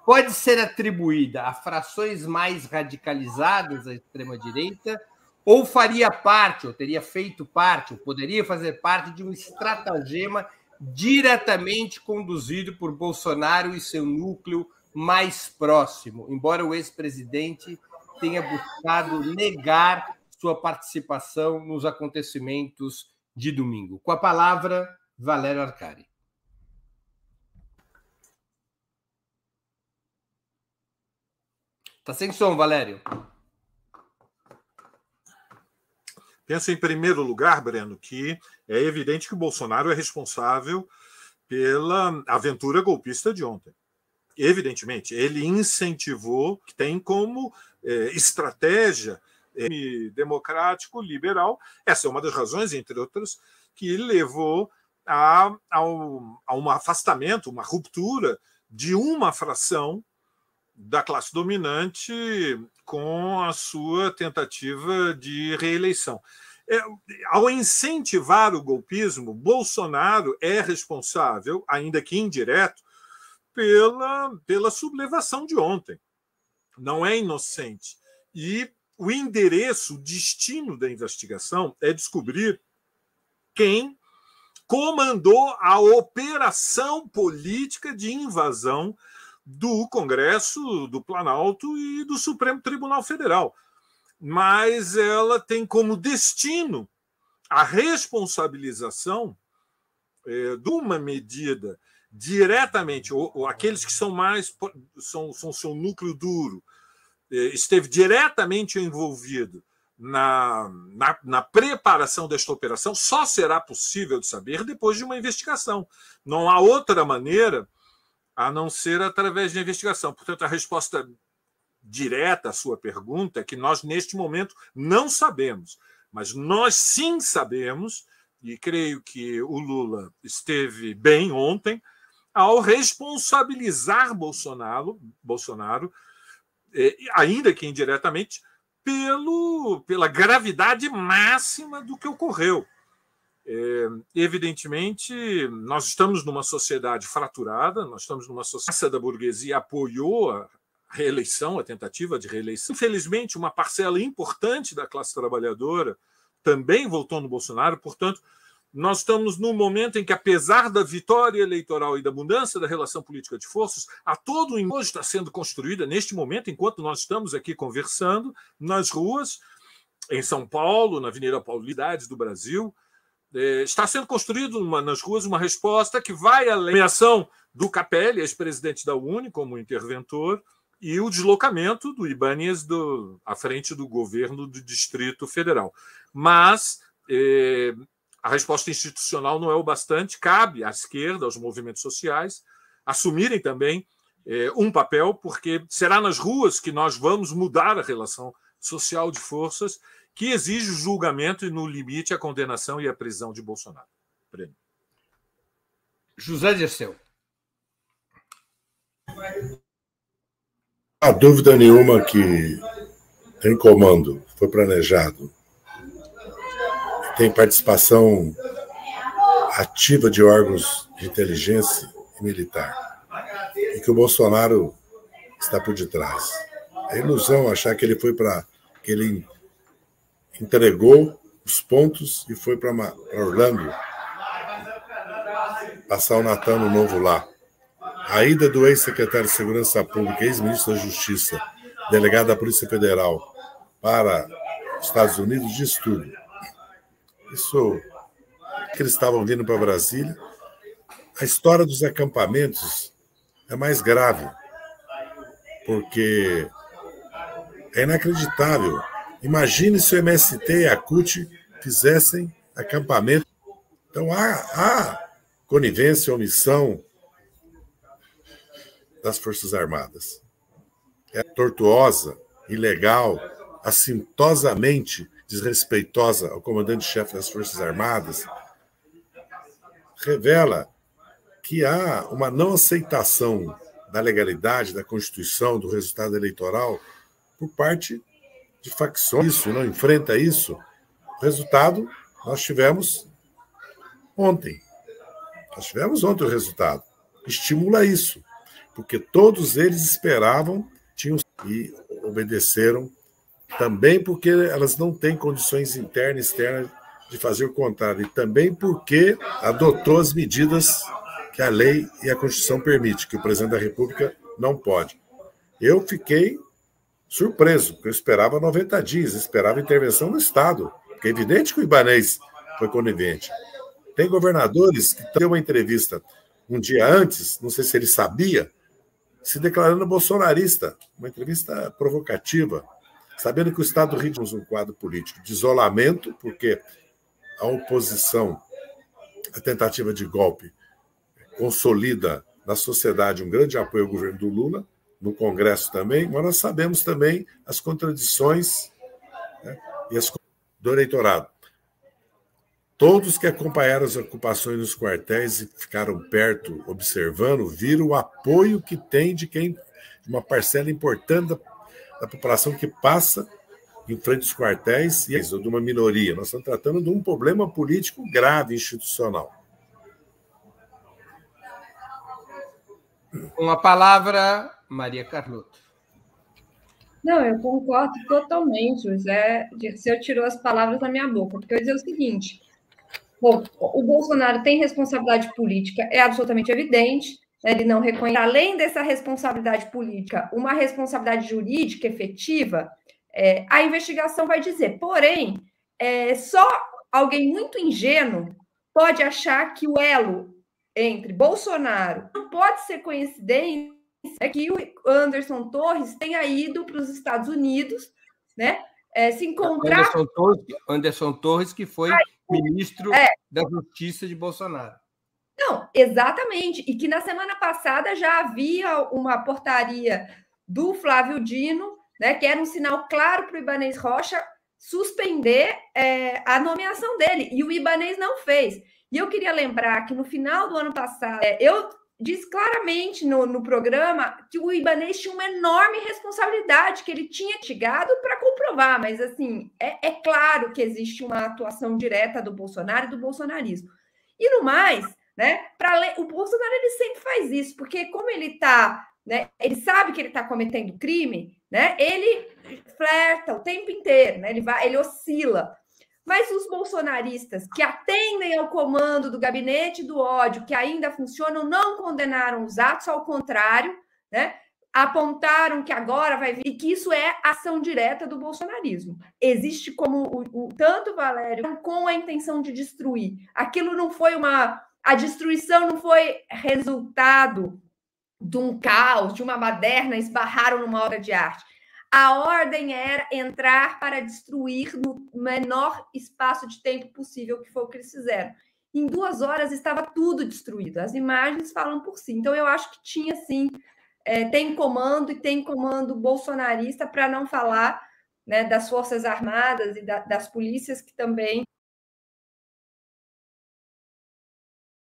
pode ser atribuída a frações mais radicalizadas da extrema-direita ou faria parte, ou teria feito parte, ou poderia fazer parte de um estratagema diretamente conduzido por Bolsonaro e seu núcleo mais próximo, embora o ex-presidente tenha buscado negar sua participação nos acontecimentos de domingo. Com a palavra, Valério Arcari. Está sem som, Valério. Penso, em primeiro lugar, Breno, que é evidente que o Bolsonaro é responsável pela aventura golpista de ontem. Evidentemente, ele incentivou, que tem como estratégia democrático, liberal. Essa é uma das razões, entre outras, que levou a um afastamento, uma ruptura de uma fração da classe dominante com a sua tentativa de reeleição. Ao incentivar o golpismo, Bolsonaro é responsável, ainda que indireto, pela sublevação de ontem. Não é inocente. E o endereço, o destino da investigação é descobrir quem comandou a operação política de invasão do Congresso, do Planalto e do Supremo Tribunal Federal. Mas ela tem como destino a responsabilização de uma medida diretamente, ou aqueles que são mais são seu núcleo duro, esteve diretamente envolvido na preparação desta operação, só será possível de saber depois de uma investigação. Não há outra maneira a não ser através de investigação. Portanto, a resposta direta à sua pergunta é que nós, neste momento, não sabemos. Mas nós sim sabemos, e creio que o Lula esteve bem ontem, ao responsabilizar Bolsonaro, ainda que indiretamente, pela gravidade máxima do que ocorreu. Evidentemente, nós estamos numa sociedade fraturada, nós estamos numa sociedade da burguesia apoiou a reeleição, a tentativa de reeleição. Infelizmente, uma parcela importante da classe trabalhadora também votou no Bolsonaro, portanto, nós estamos num momento em que, apesar da vitória eleitoral e da mudança da relação política de forças, a todo o hoje está sendo construída, neste momento, enquanto nós estamos aqui conversando, nas ruas, em São Paulo, na Avenida Paulista do Brasil, está sendo construído nas ruas uma resposta que vai além da nomeação do Capelli, ex-presidente da UNE, como interventor, e o deslocamento do Ibáñez à frente do governo do Distrito Federal. Mas a resposta institucional não é o bastante, cabe à esquerda, aos movimentos sociais, assumirem também um papel, porque será nas ruas que nós vamos mudar a relação social de forças que exige o julgamento e, no limite, a condenação e a prisão de Bolsonaro. Prêmio. José Dirceu. Não há dúvida nenhuma que tem comando, foi planejado. Tem participação ativa de órgãos de inteligência e militar. E que o Bolsonaro está por detrás. É ilusão achar que ele foi que ele entregou os pontos e foi para Orlando passar o Natal no Novo lá. A ida do ex-secretário de Segurança Pública, ex-ministro da Justiça, delegado da Polícia Federal para os Estados Unidos, diz tudo. Isso que eles estavam vindo para Brasília. A história dos acampamentos é mais grave, porque é inacreditável. Imagine se o MST e a CUT fizessem acampamento. Então, há conivência, omissão das Forças Armadas. É tortuosa, ilegal, assintosamente desrespeitosa ao comandante-chefe das Forças Armadas. Revela que há uma não aceitação da legalidade, da Constituição, do resultado eleitoral por parte de facções. Isso não enfrenta isso. O resultado nós tivemos ontem. Nós tivemos ontem o resultado. Estimula isso. porque todos eles esperavam, e obedeceram, também porque elas não têm condições internas e externas de fazer o contrário, e também porque adotou as medidas que a lei e a Constituição permite, que o presidente da República não pode. Eu fiquei surpreso, porque eu esperava 90 dias, esperava intervenção do Estado, porque é evidente que o Ibanez foi conivente. Tem governadores que deu uma entrevista um dia antes, não sei se ele sabia, se declarando bolsonarista, uma entrevista provocativa, sabendo que o Estado do Rio de Janeiro é um quadro político de isolamento, porque a oposição, a tentativa de golpe, consolida na sociedade um grande apoio ao governo do Lula, no Congresso também, mas nós sabemos também as contradições, né, e as do eleitorado. Todos que acompanharam as ocupações nos quartéis e ficaram perto, observando, viram o apoio que tem de uma parcela importante da população que passa em frente aos quartéis e de uma minoria. Nós estamos tratando de um problema político grave, institucional. Com a palavra, Maria Carlotto. Não, eu concordo totalmente, José. Você tirou as palavras da minha boca, porque eu ia dizer o seguinte: bom, o Bolsonaro tem responsabilidade política, é absolutamente evidente, né? Ele não reconhece, além dessa responsabilidade política, uma responsabilidade jurídica efetiva, a investigação vai dizer. Porém, só alguém muito ingênuo pode achar que o elo entre Bolsonaro não pode ser coincidência, que o Anderson Torres tenha ido para os Estados Unidos, né? Se encontrar... Anderson Torres, que foi ministro da Justiça de Bolsonaro. Não, exatamente. E que na semana passada já havia uma portaria do Flávio Dino, né, que era um sinal claro para o Ibanez Rocha suspender a nomeação dele. E o Ibanez não fez. E eu queria lembrar que no final do ano passado, eu disse claramente no programa que o Ibanez tinha uma enorme responsabilidade, que ele tinha investigado para comprovar, mas assim, é claro que existe uma atuação direta do Bolsonaro e do bolsonarismo. E no mais, né, o Bolsonaro ele sempre faz isso, porque como ele está, né, ele sabe que ele está cometendo crime, né, ele flerta o tempo inteiro, né, ele oscila. Mas os bolsonaristas que atendem ao comando do gabinete do ódio, que ainda funcionam, não condenaram os atos, ao contrário, né? Apontaram que agora vai vir, e que isso é ação direta do bolsonarismo. Existe como tanto Valério com a intenção de destruir. Aquilo não foi a destruição não foi resultado de um caos, de uma baderna, esbarraram numa obra de arte. A ordem era entrar para destruir no menor espaço de tempo possível, que foi o que eles fizeram. Em 2 horas estava tudo destruído. As imagens falam por si. Então, eu acho que tinha, sim, tem comando, e tem comando bolsonarista, para não falar, né, das Forças Armadas e das polícias que também